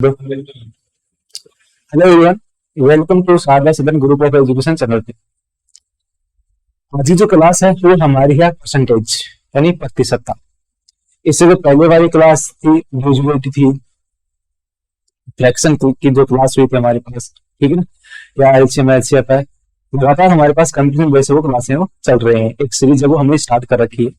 Hello everyone, welcome to Sharda Sadan group of education channel पे। आज की जो क्लास है वो हमारी है परसेंटेज यानी प्रतिशतता। इससे जो पहले वाली क्लास थी डिविजिबिलिटी थी, फ्रैक्शन की जो क्लास हुई थी हमारे पास, ठीक है ना, या एलसीएम एचसीएफ है, लगातार हमारे पास कंटिन्यू वैसे वो क्लासें वो चल रहे हैं। एक सीरीज है वो हमने स्टार्ट कर रखी है।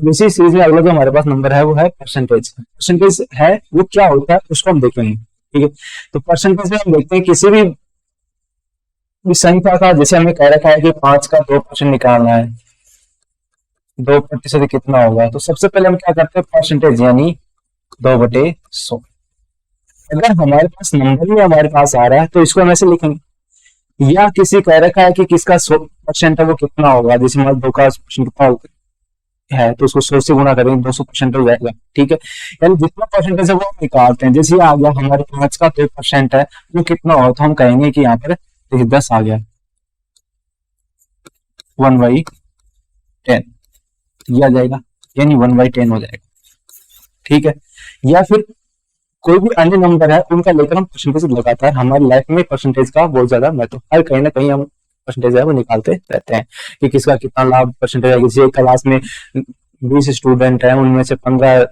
इसी सीरीज में अगला जो हमारे पास नंबर है वो है परसेंटेज। परसेंटेज है वो क्या होता है उसको हम देखेंगे, ठीक है। तो परसेंटेज में हम देखते हैं किसी भी संख्या का, जैसे हमें कह रखा है कि 5 का 2% निकालना है, 2% कितना होगा। तो सबसे पहले हम क्या करते हैं, परसेंटेज यानी 2/100। अगर हमारे पास नंबर ही हमारे पास आ रहा है तो इसको हम ऐसे लिखेंगे, या किसी कह रखा है कि किसका 100% है वो कितना होगा, जैसे मान 2 का परसेंट कितना है तो उसको 100 से गुणा करेंगे 200% हो जाएगा, ठीक है। यानी जितना परसेंटेज है वो हम निकालते हैं। जैसे आ गया हमारे 5 का 2% है वो कितना हो, तो हम कहेंगे कि यहाँ पर 10 आ गया, 1/10 ये आ जाएगा, यानी 1/10 हो जाएगा, ठीक है। या फिर कोई भी अन्य नंबर है उनका लेकर हम परसेंटेज लगातार हमारी लाइफ में परसेंटेज का बहुत ज्यादा महत्व, हर कहीं ना कहीं हम परसेंटेज है वो निकालते रहते हैं कि किसका कितना लाभ परसेंटेज है। किसी एक क्लास में 20 स्टूडेंट हैं, उनमें से 15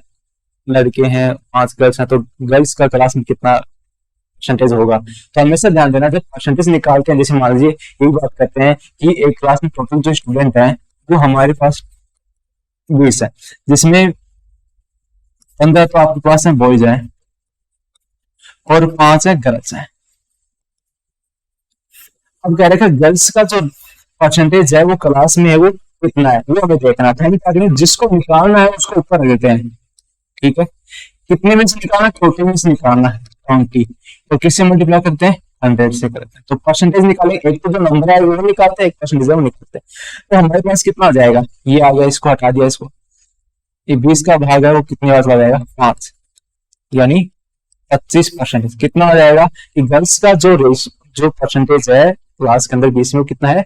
लड़के हैं, 5 गर्ल्स हैं, तो गर्ल्स का क्लास में कितना परसेंटेज होगा। तो हमेशा ध्यान देना जब परसेंटेज निकालते हैं, जैसे मान लीजिए यही बात करते हैं कि एक क्लास में टोटल जो स्टूडेंट हैं वो हमारे पास 20 है, जिसमें 15 तो आपके पास में बॉयज हैं और 5 है गर्ल्स हैं। अब कह रहे हैं गर्ल्स का जो परसेंटेज है वो क्लास में है वो कितना है वो हमें देखना था। क्या करें, जिसको निकालना है उसको ऊपर रख देते हैं, ठीक है। कितने में से निकालना है, छोटे में से निकालना है 20, तो किससे मल्टीप्लाई करते हैं, 100 से करते हैं। तो परसेंटेज निकालें, एक तो जो नंबर है वो निकालते हैं, एक परसेंटेज है वो निकालते हैं। तो हमारे पास कितना आ जाएगा, ये आ गया, इसको हटा दिया, इसको ये 20 का भाग है वो कितने बार चला जाएगा, 5, यानी 25%। कितना आ जाएगा कि गर्ल्स का जो परसेंटेज है क्लास के अंदर 20 में कितना है,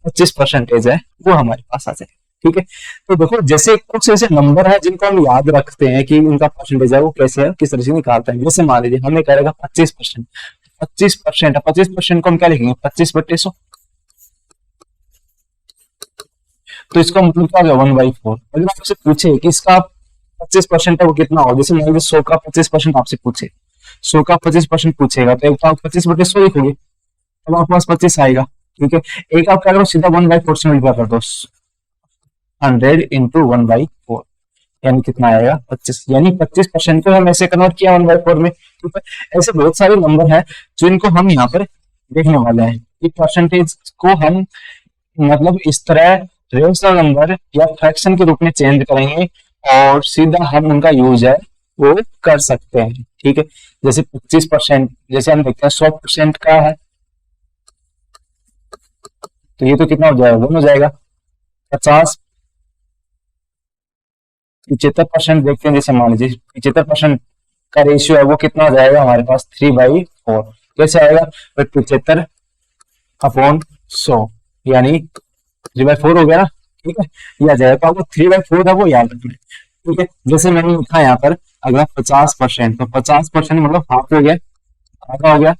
25% है, वो हमारे पास आ जाए, ठीक है। तो देखो जैसे कुछ ऐसे नंबर है जिनको हम याद रखते हैं कि उनका परसेंटेज है वो कैसे है, किस तरह से निकालते हैं। जैसे मान लीजिए हमें कह रहेगा 25%, 25% है, 25% को हम क्या लिखेंगे, 25/100। तो इसका मतलब क्या होगा, 1/4। अगर आपसे पूछे कि इसका 25% है वो कितना होगा, जैसे मान लीजिए 100 का 25% आपसे पूछे, 100 का 25% पूछेगा तो एक तो आप 25/100 लिखोगे, तब आपके पास 25 आएगा, ठीक है। एक आप क्या करो, सीधा 1/4 से मल्टीप्लाई कर दो, 100 इंटू 1/4, यानी कितना आएगा, 25। यानी 25% को हम ऐसे कन्वर्ट किया 1/4 में, ठीक है। ऐसे बहुत सारे नंबर है जिनको हम यहाँ पर देखने वाले हैं कि परसेंटेज को हम मतलब इस तरह रेशनल नंबर या फ्रैक्शन के रूप में चेंज करेंगे और सीधा हम उनका यूज है वो कर सकते हैं, ठीक है। जैसे 25%, जैसे हम देखते हैं 100% का है तो ये तो कितना हो जाएगा, 1 हो जाएगा। 75% देखते हैं, जैसे मान लीजिए 75% का रेशियो है वो कितना हो जाएगा हमारे पास, 3/4। कैसे आएगा, 75/100 यानी 3/4 हो गया ना, ठीक है। ये आ जाएगा, तो आपको 3/4 है वो याद रखना, ठीक है। जैसे मैंने लिखा यहाँ पर अगला 50%, तो 50% मतलब हाफ हो गया, आधा हो गया।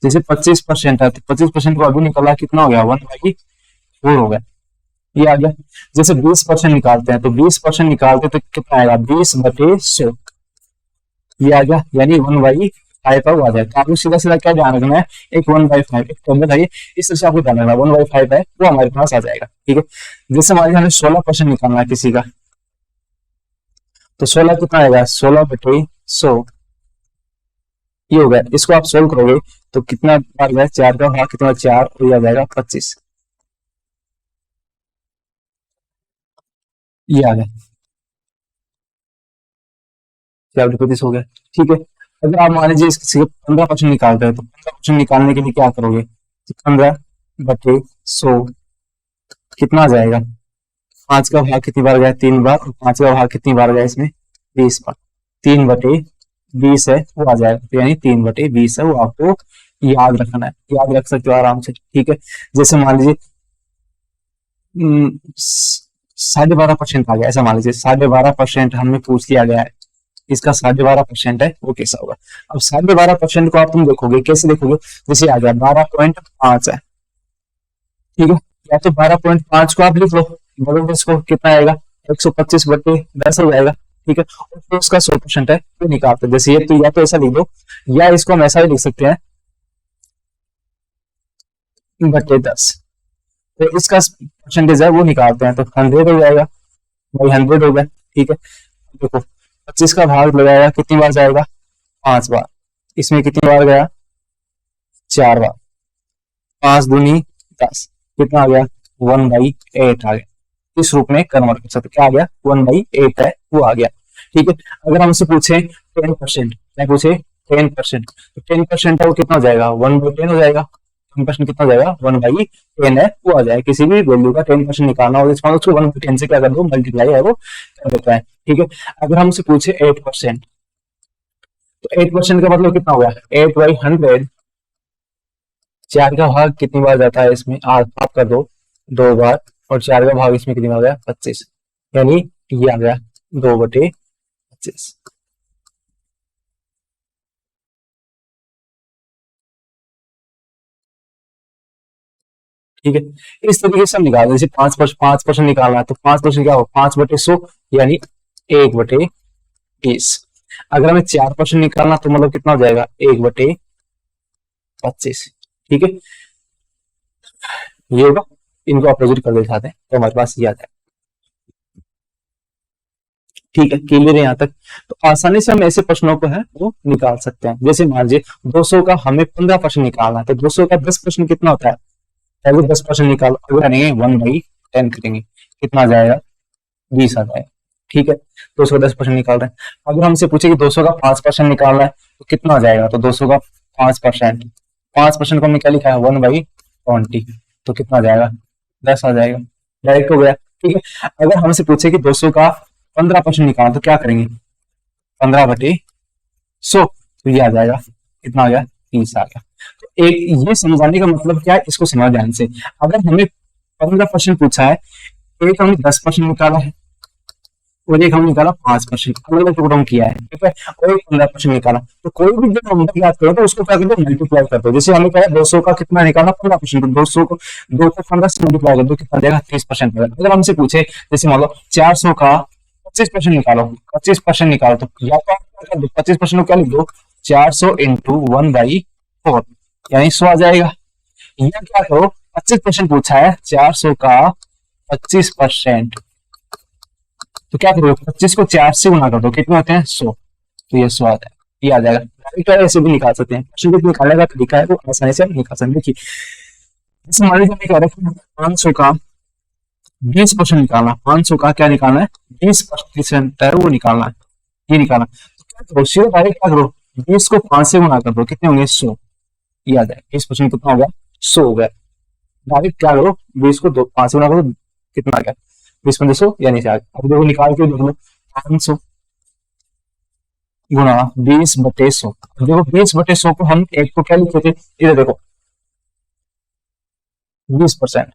जैसे 25% है तो 25% को अभी निकला कितना हो गया, 1/4 हो गया, ये आ गया। जैसे 20% निकालते हैं तो 20% निकालते तो कितना आएगा, 20/100, ये आ गया, यानी 1/5 आ जाए। तो आपको सीधा सीधा क्या ध्यान रखना है, एक 1/5 एक टेबल है, इस तरह से आपको ध्यान रखना, 1/5 है वो हमारे पास आ जाएगा, ठीक है। जैसे हमारे हमें 16% निकालना है किसी का, तो 16 कितना आएगा, 16/100, ये हो गया। इसको आप सोल्व करोगे तो कितना बार गया, 4 का भाग कितना, 4, और ये आ जाएगा 25, ये आ गया, 4/25 हो गया, ठीक है। अगर आप मान लीजिए इसके 15% निकालते हैं तो 15% निकालने के लिए क्या करोगे, 15/100 कितना आ जाएगा, 5 का भाग कितनी बार गया, 3 बार, और 5 का भाग कितनी बार गया इसमें, 20 बार, 3/20 है वो आ जाएगा। तो यानी 3/20 है वो आपको याद रखना है, याद रख सकते हो आराम से, ठीक है। जैसे मान लीजिए 12.5% आ गया, ऐसा मान लीजिए 12.5% हमें पूछ लिया गया है, इसका 12.5% है, वो कैसा होगा। अब 12.5% को आप तुम देखोगे, कैसे देखोगे, जैसे आ गया 12.5 है, ठीक है, या तो 12.5 को आप लिख लो, बदल इसको, कितना आएगा 125/10 हो जाएगा, ठीक है। और फिर उसका 100% है तो निकालते हैं। जैसे ये तो या तो ऐसा लिख दो, या इसको हम ऐसा भी लिख सकते हैं बटे 10, तो इसका परसेंटेज है वो निकालते हैं, तो 100 हो जाएगा भाई, 100 हो गया, ठीक है। देखो 25 का भाग लगाया, कितनी बार जाएगा, 5 बार, इसमें कितनी बार गया, 4 बार, 5 दूनी 10, कितना आ गया 1/8 आ गया। इस रूप में कन्वर्ट कर सकते, क्या आ गया 1/8 है वो आ गया, ठीक है। अगर हमसे पूछे 10%, क्या पूछे 10%, तो 10% है वो कितना हो जाएगा 1/10 हो जाएगा, 10% कितना हो जाएगा 1/10 है वो आ जाएगा। किसी भी वैल्यू का 10% निकालना हो इसका उसको 1/10 से क्या कर दो, मल्टीप्लाई है वो कर देता है, ठीक है। अगर हमसे पूछे 8%, तो 8% का मतलब कितना हो गया 8/100, 4 का भाग कितनी बार जाता है इसमें, 8 कर दो 2 बार, और 4 का भाग इसमें कितनी बार गया 25, यानी ये आ गया 2/25, ठीक है। इस तरीके से हम निकाल, जैसे 5% निकालना है तो 5% क्या हो 5/100, यानी 1/20। अगर हमें 4% निकालना तो मतलब कितना हो जाएगा 1/25, ठीक है। ये होगा, इनको अपोजिट कर देते हैं तो हमारे पास ये आ जाएगा, ठीक है। क्लियर है यहाँ तक। तो आसानी से हम ऐसे प्रश्नों को है वो निकाल सकते हैं। जैसे मान लीजिए 200 का हमें 15% निकालना है, तो 200 का 10% कितना होता है, पहले 10% निकालो, अगर करेंगे 1/10 करेंगे, कितना आ जाएगा 20 आ जाएगा, ठीक है। 200 का 10% निकाल रहे हैं। अगर हमसे पूछे कि 200 का 5% निकालना है तो कितना आ जाएगा, तो 200 का 5%, 5% को हमने क्या लिखा है 1/20, तो कितना आ जाएगा 10 आ जाएगा, डायरेक्ट हो गया, ठीक है। अगर हमसे पूछे कि 200 का 15% निकालना तो क्या करेंगे 15/100, तो ये आ जाएगा, कितना आ गया 30 आ गया। तो एक ये समझाने का मतलब क्या है, इसको समझ ध्यान से। अगर हमें 15% पूछा है, एक हमने 10% निकाला है और एक हमने निकाला 5%, अलग अलग टुकड़ों में किया है, ठीक है, और एक 15% निकाला, तो कोई भी जो नंबर याद करो तो उसको क्या करते हैं मल्टीप्लाई करते हो। जैसे हमें कहा 200 का कितना निकाला 15%, तो 200 को 2 को 15 से मल्टीप्लाई कर दो, कितना देगा 30%। अगर हमसे पूछे जैसे मान लो 400 का 25% निकालो, 25% निकालो, तो या तो आप क्या कर दो 25% को क्या लिख दो 400 इंटू 1/4, यानी 100 आ जाएगा। या क्या करो 25% पूछा है 400 का 25%, तो क्या करोगे 25 को 4 से गुना कर दो, कितने होते हैं 100, तो ये 100 आता है, ये आ जाएगा। डायरेक्ट ऐसे भी निकाल सकते हैं, परसेंटेज निकालने का तरीका है वो आसानी से निकाल सकते हैं। देखिए जैसे मान लीजिए कह रहे हैं 500 का 20% निकालना, 500 का क्या निकालना है 20% है वो निकालना है, ये निकालना, तो क्या करो सीधे डायरेक्ट क्या करो 20 को 5 से गुना कर दो, कितने होंगे 100, ये आ जाएगा 20% कितना हो गया 100 हो गया। डायरेक्ट क्या करो 20 को 5 से गुना करो, कितना आ गया 20×100 यानी 4। अब देखो निकाल के देख लो 500 गुना 20/100, देखो 20/100 को हम एक को क्या लिखते थे, इधर देखो 20%,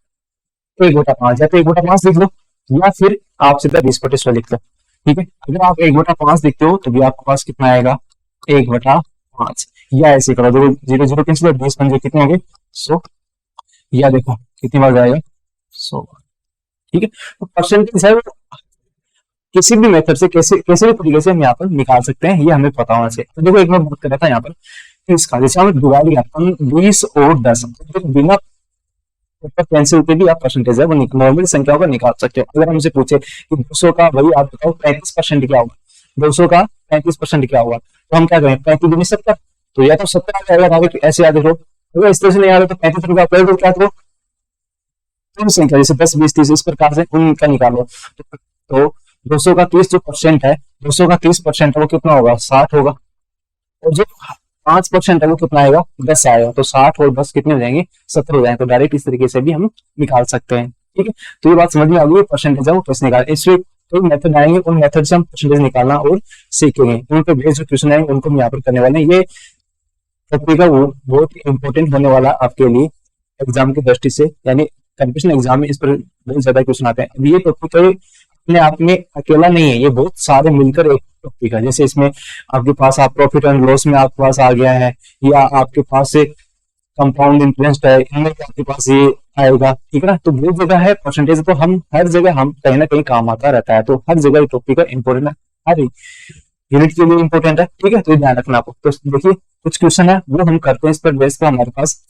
1/5 या तो 1/5 लिख लो, या फिर आप सीधा 20/100 लिख लो, ठीक है। अगर आप 1/5 लिखते हो तो भी आपके पास कितना आएगा 1/5, या ऐसे करो देखो 0 0 कैंसिल, 20 कितने होंगे 100, या देखो कितनी बार जाएगा 100 बार, ठीक है। तो परसेंटेज है वो किसी भी मेथड से कैसे कैसे भी तरीके से हम यहाँ पर निकाल सकते हैं, ये हमें पता होना चाहिए। तो देखो एक मैं बात कर रहा था यहाँ पर इसका, जैसे हमें डिवाइड किया 20 और 10, तो बिना पेंसिल पे भी आप परसेंटेज है वो नॉर्मल संख्याओं का निकाल सकते हो। अगर हमसे पूछे कि 200 का भाई आप बताओ 35% क्या होगा, 200 का 35% क्या होगा, तो हम क्या करें 35 दूनी 70, तो या तो 70 आ जाएगा, आगे ऐसे याद रखो। अगर इस तरह से नहीं आ रहा तो 35 रुपया क्या करो तीन संख्या जैसे 10 20 30 इस प्रकार से उनका निकालो। तो 200 का 30 जो परसेंट है, 200 का 30% है वो कितना होगा 60 होगा, और जो 5% है वो कितना आएगा 10 आएगा, तो 60 और 10 कितने हो जाएंगे 70 हो जाएंगे। तो डायरेक्ट इस तरीके से भी हम निकाल सकते हैं, ठीक है। तो ये बात समझ में आ गई, परसेंटेज है वो कैसे निकाल, इसमें कोई मेथड आएंगे उन मेथड से हम परसेंटेज निकालना और सीखेंगे। उन पे बेस्ड जो क्वेश्चन आएंगे उनको हम यहाँ पर करने वाले हैं। ये टॉपिक है वो बहुत इंपॉर्टेंट होने वाला आपके लिए एग्जाम की दृष्टि से, यानी कंपटीशन एग्जाम में इस पर बहुत ज्यादा क्वेश्चन आते हैं। अब ये टॉपिक है अपने आप में अकेला नहीं है, ये बहुत सारे मिलकर एक टॉपिक है। जैसे इसमें आपके पास आप प्रॉफिट एंड लॉस में आपके पास आ गया है, या आपके पास एक कंपाउंड इंटरेस्ट है, इनमें भी आपके पास ये आएगा, ठीक है ना। तो बहुत जगह है परसेंटेज, तो हम हर जगह हम कहीं ना कहीं काम आता रहता है, तो हर जगह टॉपिक का इंपॉर्टेंट है, हर यूनिट के लिए इंपॉर्टेंट है, ठीक है। तो ध्यान रखना आपको। तो देखिए कुछ क्वेश्चन है वो हम करते हैं इस पर बेस पर हमारे पास।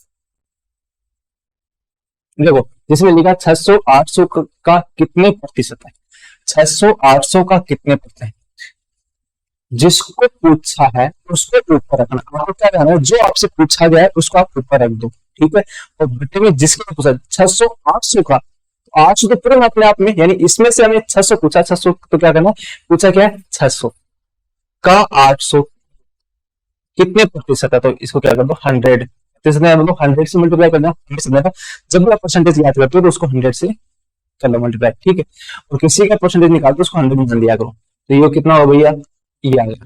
देखो जिसमें लिखा 600 800 का कितने प्रतिशत है, 600 800 का कितने प्रतिशत, जिसको पूछा है उसको ऊपर रखना। आपको क्या करना है, जो आपसे पूछा गया है उसको आप ऊपर रख दो, ठीक है। और बेटे में जिसको पूछा 600 800 का, 800 तो पूरा अपने आप में, यानी इसमें से हमें 600 पूछा, 600 तो क्या करना, पूछा क्या है 600 का 800 कितने प्रतिशत है, तो इसको क्या कर दो 100 प्रतिशत है, मतलब 100 से मल्टीप्लाई करना। जब भी आप परसेंटेज याद करते हो तो उसको 100 से कर लो मल्टीप्लाई, ठीक है। और किसी का परसेंटेज निकालते हो उसको 100 में दिया करो, तो ये कितना हो भैया, ये आ गया,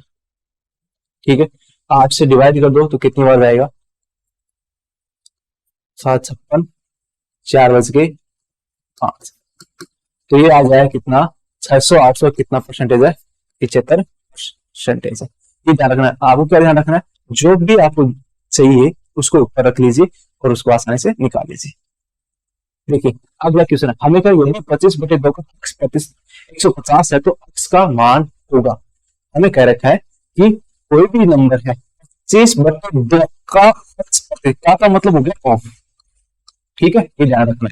ठीक है। 8 से डिवाइड कर दो तो कितनी बार आएगा, 756, 4 बज के 5, तो ये आ जाएगा कितना, 600 800 कितना परसेंटेज है, 75% है। ये ध्यान रखना है आपको, क्या ध्यान रखना है, जो भी आपको चाहिए उसको ऊपर रख लीजिए और उसको आसानी से निकाल लीजिए। देखिए अगला क्वेश्चन है, हमें क्या, यही 25/2 का x 150 है तो x का मान होगा। हमें कह रखा है कि कोई भी नंबर है 25/2 का x का मतलब हो गया ऑफ, ठीक है। ये ध्यान रखना है।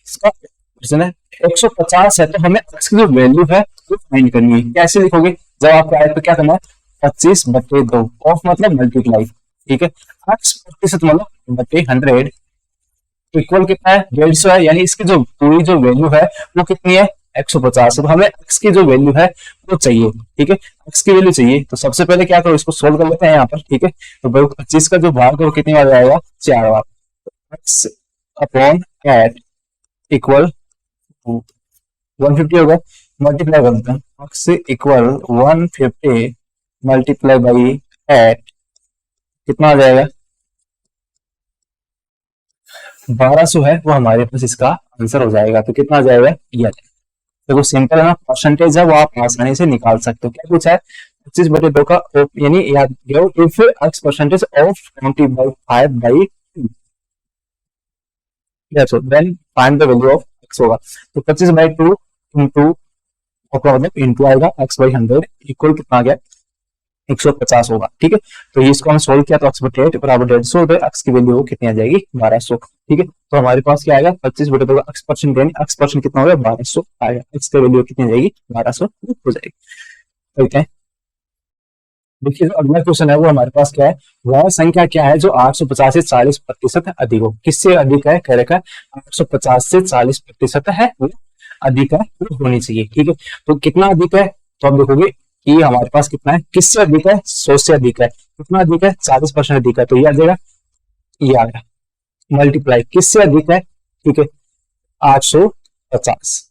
इसका क्वेश्चन है 150 है तो हमें x की जो वैल्यू है वो फाइंड करनी है। कैसे लिखोगे, जब आपको आए तो क्या करना है, 25/2 ऑफ मतलब मल्टीप्लाई, ठीक है। x प्रतिशत मतलब बटे 100 इक्वल कितना है, 150 है, यानी इसकी जो पूरी जो वैल्यू है वो कितनी है 150 है। तो हमें x की जो वैल्यू है वो चाहिए, ठीक है। x की वैल्यू चाहिए तो सबसे पहले क्या करो, इसको सोल्व कर लेते हैं यहाँ पर, ठीक है। तो 25 का जो भाग है वो कितनी बार आएगा, 4 बार। x अपॉन 8 इक्वल 150 होगा, मल्टीप्लाई कर देते हैं, x इक्वल 150 मल्टीप्लाई बाई 8 कितना आ जाएगा, 1200 है, वो हमारे पास इसका आंसर हो जाएगा। तो कितना आ जाएगा, ये आ जाएगा। देखो सिंपल है ना, परसेंटेज है वो आप आसानी से निकाल सकते हो। क्या पूछा है, 25/2 का यानी याद रखो, if x percentage of 20/5/2 then find the value of x होगा। तो 25/2 इंटू मतलब इंटू आएगा x/100 इक्वल कितना आ गया, 150 होगा, ठीक है। तो इसको हम सोल्व किया तो x बटे 8 बराबर 150, तो x की वैल्यू कितनी आ जाएगी, 1200, ठीक है। तो हमारे पास क्या आएगा, 25/2 का x परसेंट, यानी x परसेंट कितना होगा, 1200 आएगा। x की वैल्यू कितनी आ जाएगी, 1200 हो जाएगी, ठीक है। देखिए अगला क्वेश्चन है वो हमारे पास क्या है, वह संख्या क्या है जो 850 से 40% अधिक हो। किससे अधिक है, कह रखा है 850 से 40% है वो अधिक है, वो होनी चाहिए, ठीक है। तो कितना अधिक है, तो आप देखोगे कि हमारे पास कितना है, किससे अधिक है, 100 से अधिक है, कितना अधिक है 40% अधिक है, तो ये आ जाएगा, ये आ गया मल्टीप्लाई किससे अधिक है, ठीक है 850,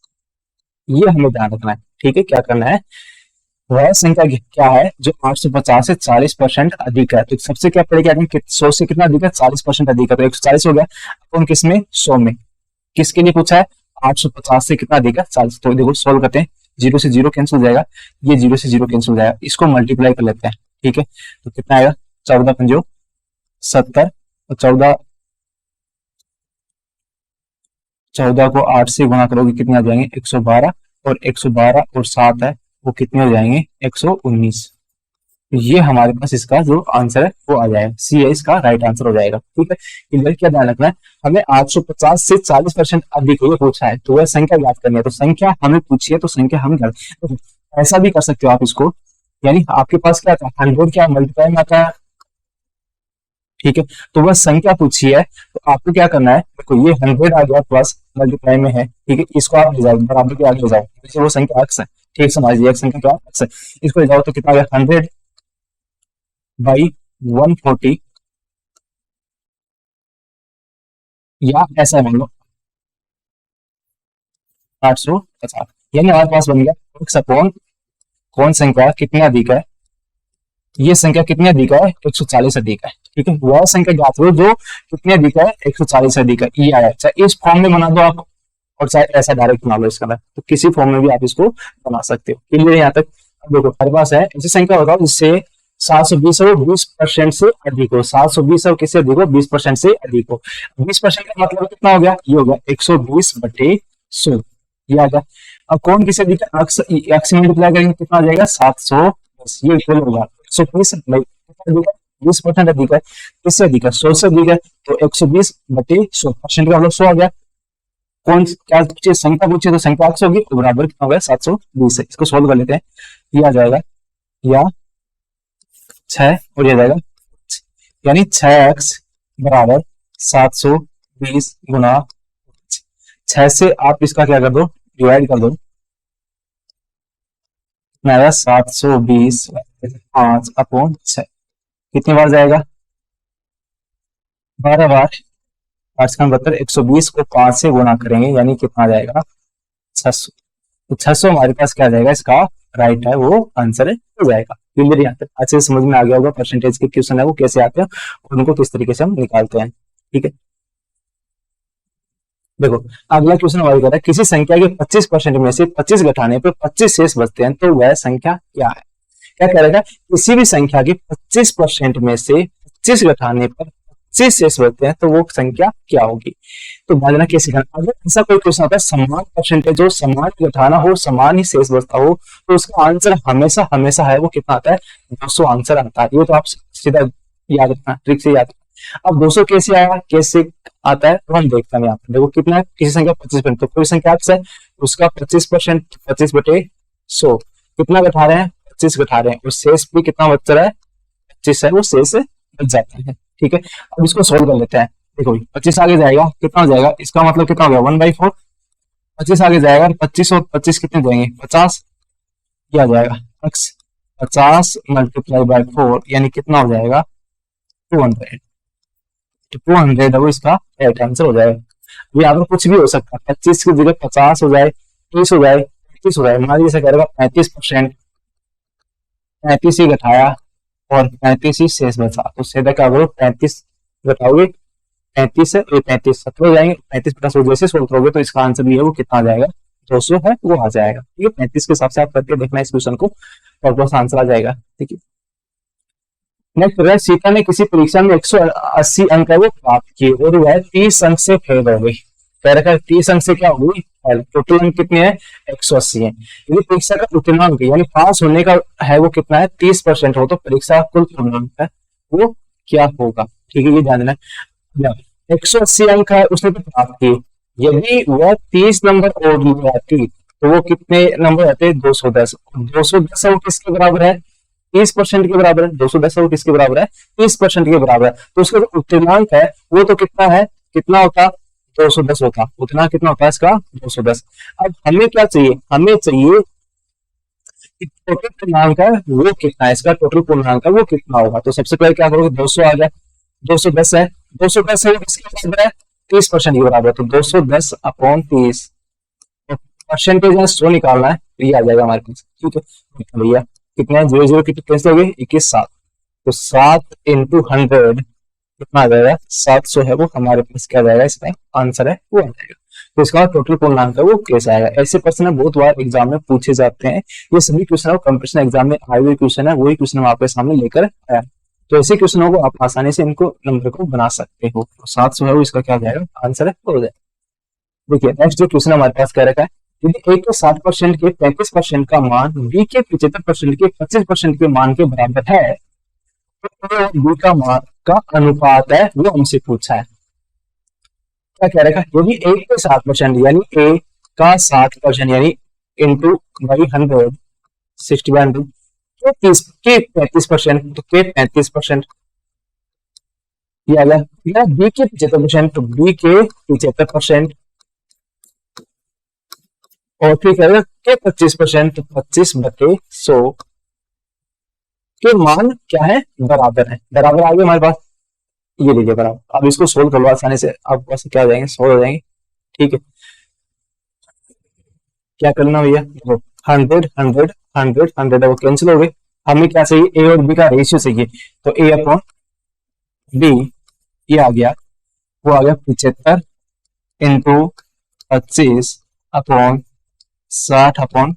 ये हमें ध्यान रखना है, ठीक है। क्या करना है, वह संख्या क्या है जो 850 से 40% अधिक है, तो सबसे क्या पड़ेगा, 100 से कितना अधिक है, 40% अधिक है, तो 140 हो गया अपन किसमें, 100 में। किसके लिए पूछा है, 850 से कितना अधिक है, 40। तो देखो सोल्व करते हैं, 0 से 0 कैंसिल हो जाएगा, ये 0 से 0 कैंसिल हो जाएगा, इसको मल्टीप्लाई कर लेते हैं, ठीक है। तो कितना आएगा, 14×5 70, और 14 को 8 से गुणा करोगे कितने आ जाएंगे, 112, और 112 और 7 है वो कितने हो जाएंगे, 119। ये हमारे पास इसका जो आंसर है वो आ जाएगा, सी है इसका राइट आंसर हो जाएगा, ठीक है। इधर क्या ध्यान रखना है, हमें 850 से 40% अधिक ये पूछा है, तो वह संख्या याद करनी है। तो संख्या हमें पूछी है तो संख्या हम तो ऐसा भी कर सकते हो आप इसको, यानी आपके पास क्या आता है, 100 क्या मल्टीप्लाई में आता है, ठीक है। तो वह संख्या पूछी है तो आपको क्या करना है, देखो ये 100 आ गया प्लस मल्टीप्लाई में है, ठीक है। इसको आप ले जाओ बराबर के आगे ले जाओ, जैसे वो संख्या x है, ठीक समझ लीजिए, संख्या क्या x है, इसको ले जाओ तो कितना आ गया, 100/140, या ऐसा मान लो 850, यानी हमारे पास बन गया x अपॉन कौन संख्या कितनी अधिक है, ये संख्या कितनी अधिक है, 140 अधिक है, ठीक है। वह संख्या ज्ञात करो जो कितनी अधिक है, 140 अधिक है, ये आया। अच्छा इस फॉर्म में बना दो आप, और चाहे ऐसा डायरेक्ट बना लो इसका ना, तो किसी फॉर्म में भी आप इसको बना सकते हो। क्लियर यहाँ तक? अब देखो हमारे पास है ऐसी संख्या बताओ जिससे 720 हो 20% से अधिक हो। 720 हो किससे अधिक हो? 20% से अधिक हो। 20% का मतलब कितना हो गया? ये हो गया 120/100, ये आ गया। अब कौन किससे अधिक है? अक्स मल्टीप्लाई करेंगे कितना आ जाएगा? 720, ये इक्वल होगा 120 20% अधिक है, किससे अधिक है? 100 से अधिक है, तो 120/100 परसेंट का मतलब 100 आ गया। कौन क्या पूछे? संख्या पूछे तो संख्या अक्स होगी, तो बराबर कितना हो गया? 720 है। इसको सोल्व कर लेते हैं, ये आ जाएगा या 6 और ये आ जाएगा, यानी 6x बराबर 720 गुना 6 से आप इसका क्या कर दो? डिवाइड कर दो, 720 5/6 कितनी बार जाएगा? 12 बार। 8×72 120 को 5 से गुना करेंगे, यानी कितना आ जाएगा? 600। तो 600 हमारे पास क्या जाएगा? इसका राइट है वो आंसर हो जाएगा। क्लियर यहाँ तक अच्छे से समझ में आ गया होगा परसेंटेज के क्वेश्चन है वो कैसे आते हैं और उनको किस तरीके से हम निकालते हैं। ठीक है, देखो अगला क्वेश्चन हमारे कहता है किसी संख्या के 25% में से 25 घटाने पर 25 शेष बचते हैं, तो वह संख्या क्या है? क्या कह रहा है? किसी भी संख्या के 25% में से 25 घटाने पर 25 शेष बचते हैं, तो वो संख्या क्या होगी? तो बाजना कैसे करना? अगर ऐसा कोई क्वेश्चन आता है समान परसेंटेज हो, समान घटाना हो, समान ही शेष बचता हो, तो उसका आंसर हमेशा हमेशा है वो कितना आता है? 200 आंसर आता है। ये तो आप सीधा याद रखना, ट्रिक से याद रखना। अब 200 कैसे आया, कैसे आता है, तो हम देखते हैं यहाँ पर। देखो कितना है? किसी संख्या 25%, तो कोई संख्या है उसका 25% 25/100 कितना घटा रहे हैं? 25 घटा रहे हैं, और शेष भी कितना बच रहा है? 25 है, वो शेष बच जाता है। ठीक है, अब इसको सोल्व कर लेते हैं। देखो 25 आगे जाएगा, कितना हो जाएगा? इसका मतलब कितना हो गया? 1/4। 25 आगे जाएगा, 25 और 25 कितने जाएंगे? 50। क्या आ जाएगा? 50 × 4 यानी कितना हो जाएगा? 200। 200 है वो इसका राइट आंसर हो जाएगा। अभी यहाँ पर कुछ भी हो सकता है, 25 की जगह 50 हो जाए, 30 हो जाए, 35 हो जाए। मान लीजिए कह रहेगा 35%, 35 ही घटाया और 35 ही शेष बचा, तो सीधा क्या करो? 35 घटाओगे 35 है, ये 35 70 हो जाएंगे, 35 + जैसे सोल्व करोगे तो इसका आंसर भी है वो कितना आ जाएगा? 200 है, वो आ जाएगा। ठीक है, 35 के हिसाब से आप करके देखना इस क्वेश्चन को, और आंसर आ जाएगा। ठीक है, नेक्स्ट, सीता ने किसी परीक्षा में 180 अंक है वो प्राप्त किए और वह 30 अंक से फेल हो गई। कह रखा है 30 अंक से क्या हो गई? टोटल अंक कितने हैं? 180 है। यदि परीक्षा का उत्तीर्ण यानी पास होने का है वो कितना है? 30% हो, तो परीक्षा कुल पूर्णांक है वो क्या होगा? ठीक है, ये ध्यान देना। 180 अंक है उसने तो प्राप्त किए, यदि वह 30 नंबर और ले आती तो वो कितने नंबर आते? 210। 210 वो किसके बराबर है? 30% के बराबर है। 210 वो किसके बराबर है? 30% के बराबर है। तो उसका जो उत्तीर्णांक है वो तो कितना है? कितना होता? 210 होता। उतना कितना होता है इसका? 210। अब हमें क्या चाहिए? हमें चाहिए कि टोटल पूर्णांक है वो कितना है, इसका टोटल पूर्णांक है वो कितना होगा। तो सबसे पहले क्या करोगे? 200 आ जाए, 210 है, 210 है वो किसके बराबर है? 30% के बराबर है। तो 210/30 परसेंटेज 100 निकालना है, तो ये आ जाएगा हमारे पास। ठीक है भैया, कितने 0 कितने कैंसिल हो गए? 21 7, तो 7 × 100 कितना आ जाएगा? 700 है वो हमारे पास क्या जाएगा? इसका आंसर है वो आ जाएगा। तो इसका टोटल पूर्णांक है वो कैसे आएगा? ऐसे प्रश्न बहुत बार एग्जाम में पूछे जाते हैं। ये सभी क्वेश्चन है कंपटीशन एग्जाम में आए हुए क्वेश्चन है, वही क्वेश्चन हम आपके सामने लेकर आया। तो ऐसे क्वेश्चनों को आप आसानी से इनको नंबर को बना सकते हो। तो 700 है वो इसका क्या जाएगा? आंसर है वो हो जाएगा। देखिए नेक्स्ट जो क्वेश्चन हमारे पास कह रखा है, यदि ए के 60% के 35% का मान बी के 75% के 25% के मान के बराबर है, तो ए और बी का मान का अनुपात है वो हमसे पूछा है। क्या कह रहा है? यदि ए के 60% यानी ए का 60% यानी इंटू बाई 100 60/100 तो 30 के 35%, तो के 35% ये आ गया। बी के 75%, तो बी के 75% और फिर करेगा के 25%, तो 25/100 के मान क्या है? बराबर है। बराबर आ गया हमारे पास, ये लीजिए बराबर। अब इसको सोल्व कर लो आसानी से, आपके पास क्या हो जाएंगे? सोल्व हो जाएंगे। ठीक है, क्या करना भैया? 100 100 100 100 है वो कैंसिल हो गए। हमें क्या चाहिए? ए और बी का रेशियो चाहिए, तो A/B ये आ गया, वो आ गया 75 इंटू 25/60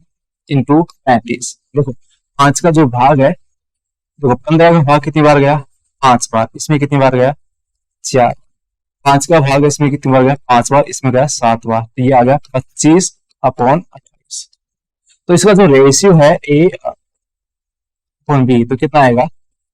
इंटू 35। देखो 5 का जो भाग है, देखो 15 का भाग कितनी बार गया, 5 बार, इसमें कितनी बार गया, 4। 5 का भाग इसमें कितनी बार गया, 5 बार, इसमें गया 7 बार, तो ये आ गया 25/28। तो इसका जो रेशियो है A/B, तो कितना आएगा,